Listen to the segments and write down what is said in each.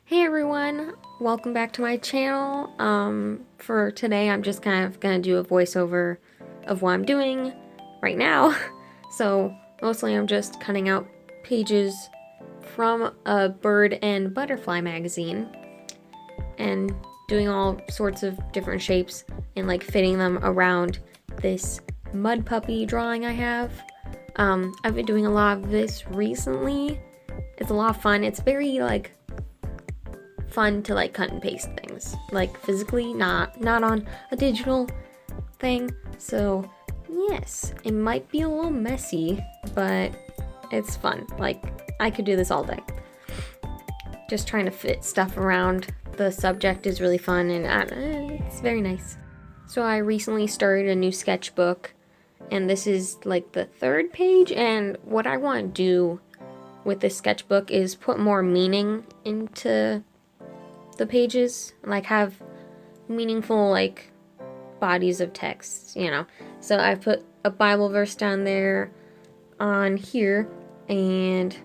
Hey everyone, welcome back to my channel. For today I'm just kind of gonna do a voiceover of what I'm doing right now. So mostly I'm just cutting out pages from a bird and butterfly magazine and doing all sorts of different shapes and like fitting them around this Mudpuppy drawing I have. I've been doing a lot of this recently. It's a lot of fun. It's very like fun to like cut and paste things, like physically, not on a digital thing. So yes, it might be a little messy, but it's fun. Like I could do this all day. Just trying to fit stuff around the subject is really fun, and it's very nice. So I recently started a new sketchbook, and this is like the third page, and what I want to do with this sketchbook is put more meaning into the pages, like have meaningful like bodies of text, you know. So I put a Bible verse down there on here, and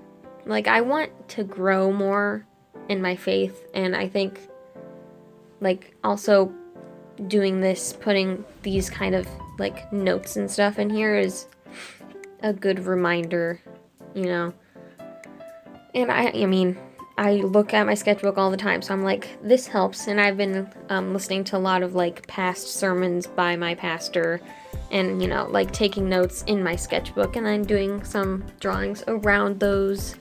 like I want to grow more in my faith, and I think like also doing this, putting these kind of like notes and stuff in here is a good reminder, you know. And I mean, I look at my sketchbook all the time, so I'm like, this helps. And I've been listening to a lot of like past sermons by my pastor, and you know, like taking notes in my sketchbook and then doing some drawings around those.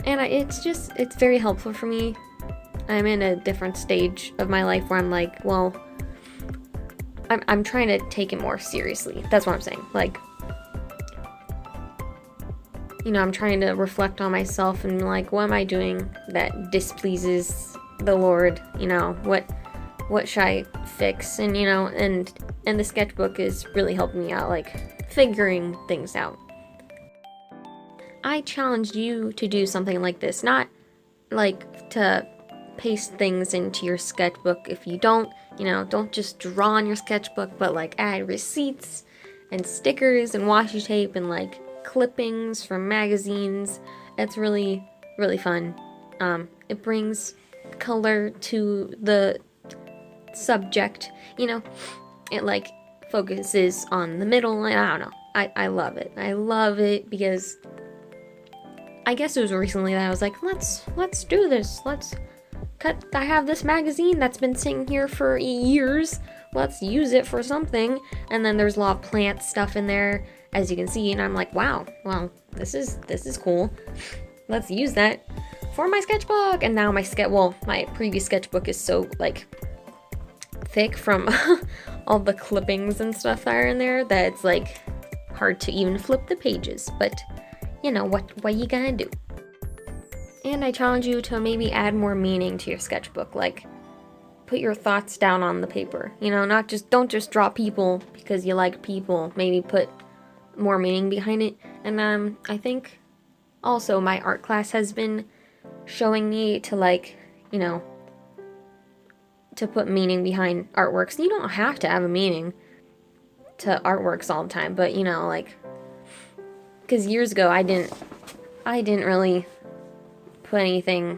And it's very helpful for me. I'm in a different stage of my life where I'm like, well, I'm trying to take it more seriously. That's what I'm saying. Like, you know, I'm trying to reflect on myself and like, what am I doing that displeases the Lord? You know, what should I fix? And you know, and the sketchbook is really helping me out, like figuring things out. I challenged you to do something like this, not like to paste things into your sketchbook. If you don't, you know, don't just draw on your sketchbook, but like add receipts and stickers and washi tape and like clippings from magazines. It's really fun. It brings color to the subject, you know. It like focuses on the middle, and I don't know. I love it. I love it because I guess it was recently that I was like, let's do this. Let's cut. I have this magazine that's been sitting here for years. Let's use it for something. And then there's a lot of plant stuff in there, as you can see, and I'm like, wow, well, this is cool. Let's use that for my sketchbook. And now my previous sketchbook is so like thick from all the clippings and stuff that are in there that it's like hard to even flip the pages. But you know what you gonna do? And I challenge you to maybe add more meaning to your sketchbook, like put your thoughts down on the paper. You know, don't just draw people because you like people. Maybe put more meaning behind it. And I think also my art class has been showing me to like, you know, to put meaning behind artworks. You don't have to have a meaning to artworks all the time, but you know, like, because years ago I didn't really put anything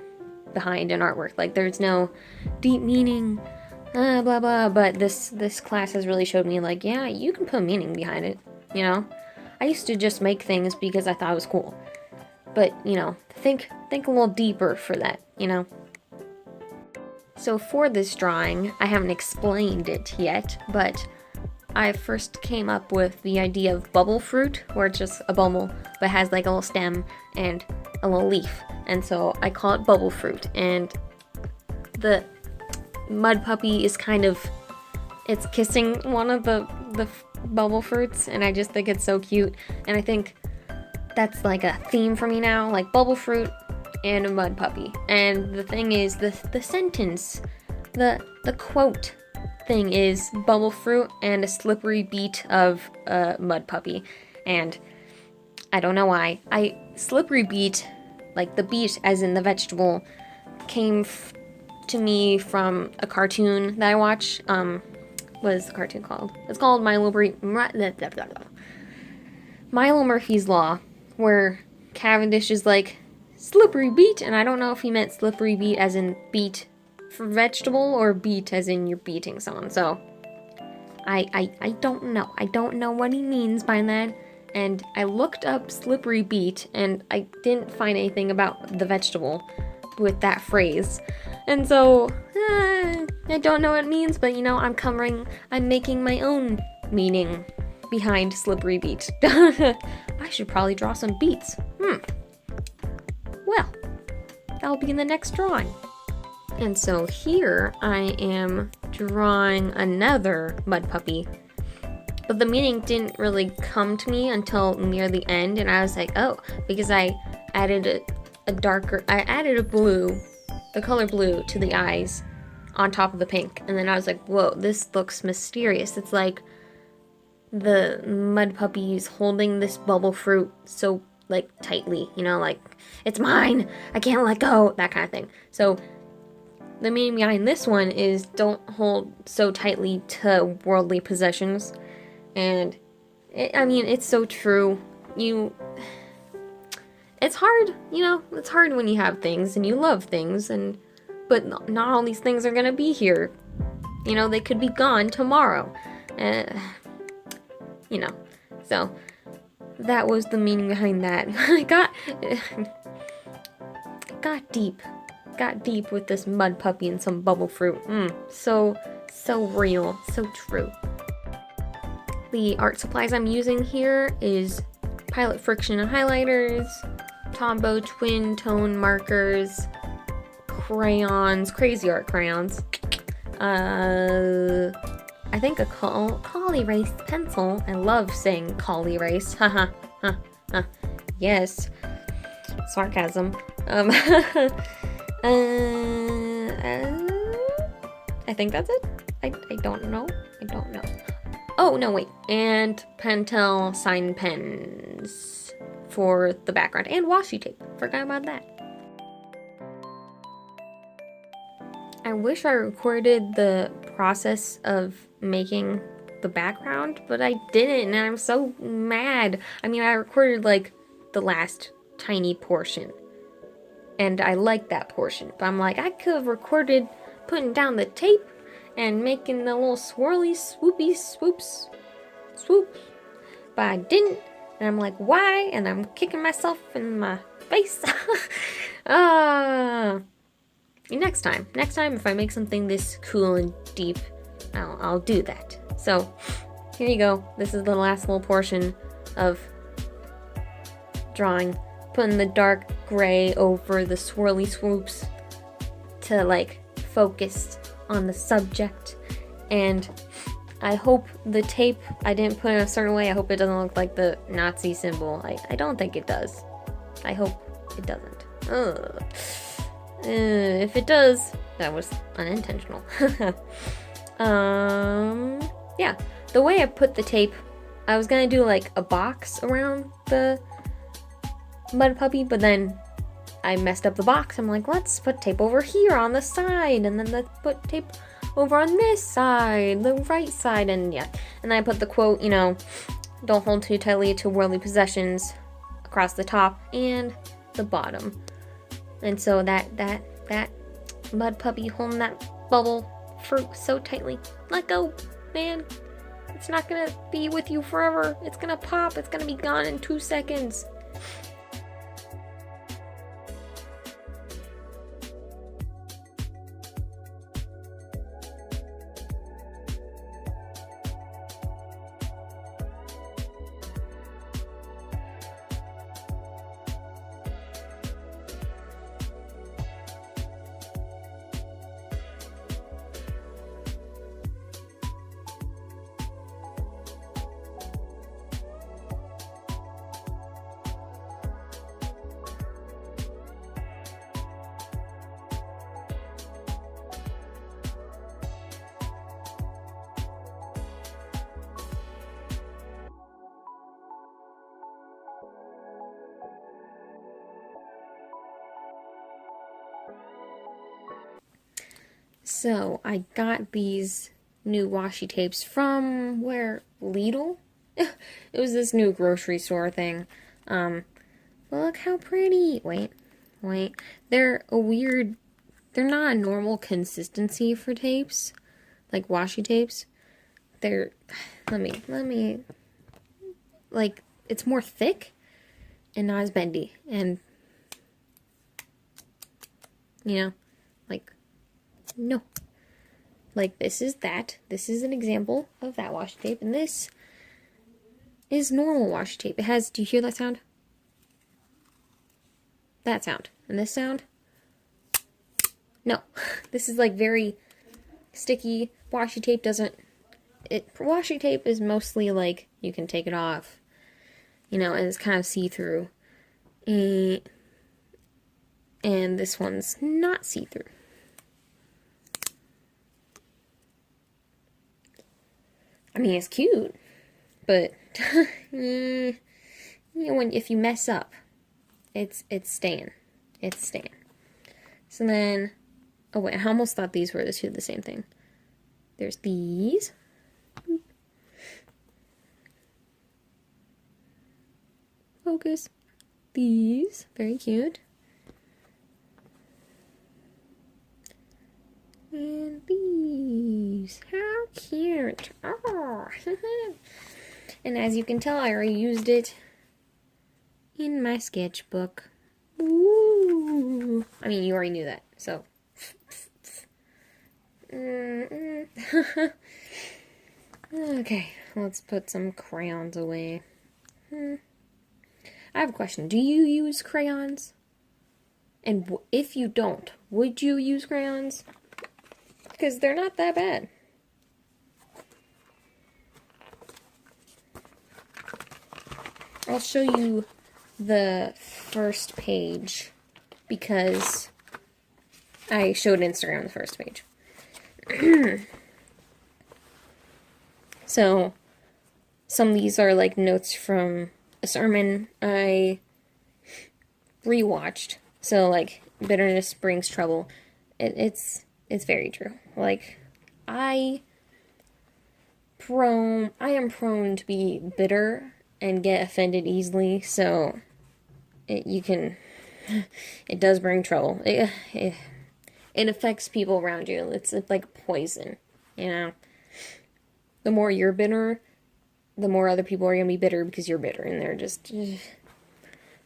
behind an artwork. Like there's no deep meaning, blah blah. But this class has really showed me like, yeah, you can put meaning behind it. You know, I used to just make things because I thought it was cool, but you know, think a little deeper for that. You know. So for this drawing, I haven't explained it yet, but I first came up with the idea of bubble fruit, where it's just a bubble but has like a little stem and a little leaf, and so I call it bubble fruit. And the Mudpuppy is kind of, it's kissing one of the bubble fruits, and I just think it's so cute. And I think that's like a theme for me now, like bubble fruit and a Mudpuppy. And the thing is, the sentence, the quote thing is bubble fruit and a slippery beat of a Mudpuppy. And I don't know why. Slippery beet, like the beet as in the vegetable, came to me from a cartoon that I watch. What is the cartoon called? It's called Milo Murphy's Law, where Cavendish is like slippery beet, and I don't know if he meant slippery beet as in beet for vegetable or beet as in you're beating someone. So I don't know. I don't know what he means by that. And I looked up slippery beet, and I didn't find anything about the vegetable with that phrase. And so, I don't know what it means, but I'm making my own meaning behind slippery beet. I should probably draw some beets. Well, that'll be in the next drawing. And so here I am drawing another Mudpuppy. But the meaning didn't really come to me until near the end, and I was like, oh, because I added a blue, the color blue to the eyes on top of the pink. And then I was like, whoa, this looks mysterious. It's like the Mudpuppy's holding this bubble fruit so, like, tightly, like, it's mine, I can't let go, that kind of thing. So the meaning behind this one is don't hold so tightly to worldly possessions. And it's so true. It's hard, it's hard when you have things and you love things, but not all these things are gonna be here. They could be gone tomorrow. So that was the meaning behind that. I got deep with this Mudpuppy and some bubble fruit. So real, so true. The art supplies I'm using here is Pilot Friction and highlighters, Tombow twin tone markers, crayons, crazy art crayons, I think a caul erase pencil. I love saying caul erase. Haha. Yes. Sarcasm. I think that's it. I don't know. Oh, no, wait. And Pentel sign pens for the background. And washi tape. Forgot about that. I wish I recorded the process of making the background, but I didn't, and I'm so mad. I recorded, like, the last tiny portion. And I like that portion. But I'm like, I could have recorded putting down the tape and making the little swirly swoops. But I didn't. And I'm like, why? And I'm kicking myself in my face. Next time if I make something this cool and deep, I'll do that. So here you go. This is the last little portion of drawing. Putting the dark gray over the swirly swoops to, like, focus on the subject. And I hope the tape I didn't put in a certain way. I hope it doesn't look like the Nazi symbol. I don't think it does. I hope it doesn't. If it does, that was unintentional. Yeah. The way I put the tape, I was gonna do, like, a box around the Mudpuppy, but then I messed up the box. I'm like, let's put tape over here on the side, and then let's put tape over on this side, the right side, and yeah. And then I put the quote, don't hold too tightly to worldly possessions across the top and the bottom. And so that Mudpuppy holding that bubble fruit so tightly. Let go, man. It's not gonna be with you forever. It's gonna pop. It's gonna be gone in 2 seconds. So I got these new washi tapes from Lidl? It was this new grocery store thing. Look how pretty. Wait, white. They're not a normal consistency for tapes, like washi tapes. They're, let me, like, it's more thick and not as bendy. And, you know, like, no. Like, this is that. This is an example of that washi tape. And this is normal washi tape. It has, do you hear that sound? That sound. And this sound? No. This is, like, very sticky. Washi tape doesn't, washi tape is mostly, like, you can take it off. You know, and it's kind of see-through. And this one's not see-through. I mean, it's cute, but you know, if you mess up, it's staying. It's staying. So then, oh wait, I almost thought these were the two the same thing. There's these. Focus. These, very cute. And these, how cute. Oh. And as you can tell, I already used it in my sketchbook. Ooh. I mean, you already knew that, so. Okay, let's put some crayons away. I have a question. Do you use crayons? And if you don't, would you use crayons? Because they're not that bad. I'll show you the first page because I showed Instagram the first page. So, some of these are like notes from a sermon I rewatched. So, like, bitterness brings trouble. It's very true. Like, I am prone to be bitter and get offended easily, so it does bring trouble. It affects people around you. It's like poison, you know? The more you're bitter, the more other people are going to be bitter because you're bitter, and they're just... And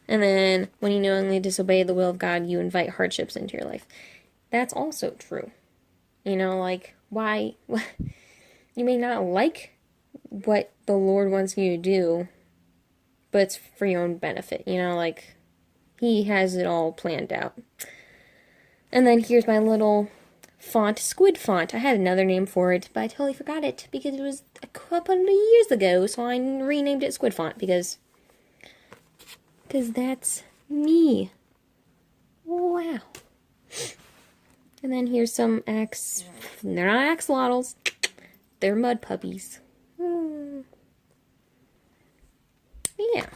then, when you knowingly disobey the will of God, you invite hardships into your life. That's also true. You know, like, why... You may not like what the Lord wants you to do, but it's for your own benefit, you know, like, He has it all planned out. And then here's my little font, squid font. I had another name for it, but I totally forgot it, because it was a couple of years ago, so I renamed it squid font, because that's me. Wow. And then here's some they're not axolotls, they're mud puppies. Yeah.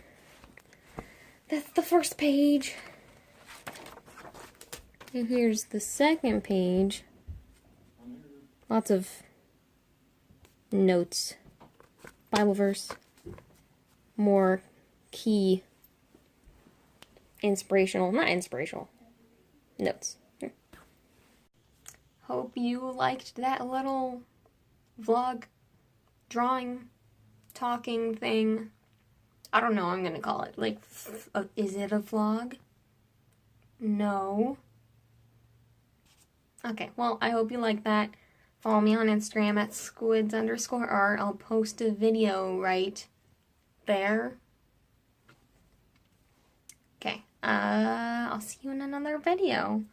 That's the first page. And here's the second page. Lots of notes. Bible verse. More key not inspirational, notes. Here. Hope you liked that little vlog, drawing, talking thing. I don't know what I'm gonna call it. Like, is it a vlog? No. Okay, well, I hope you like that. Follow me on Instagram at squids_art. I'll post a video right there. Okay, I'll see you in another video.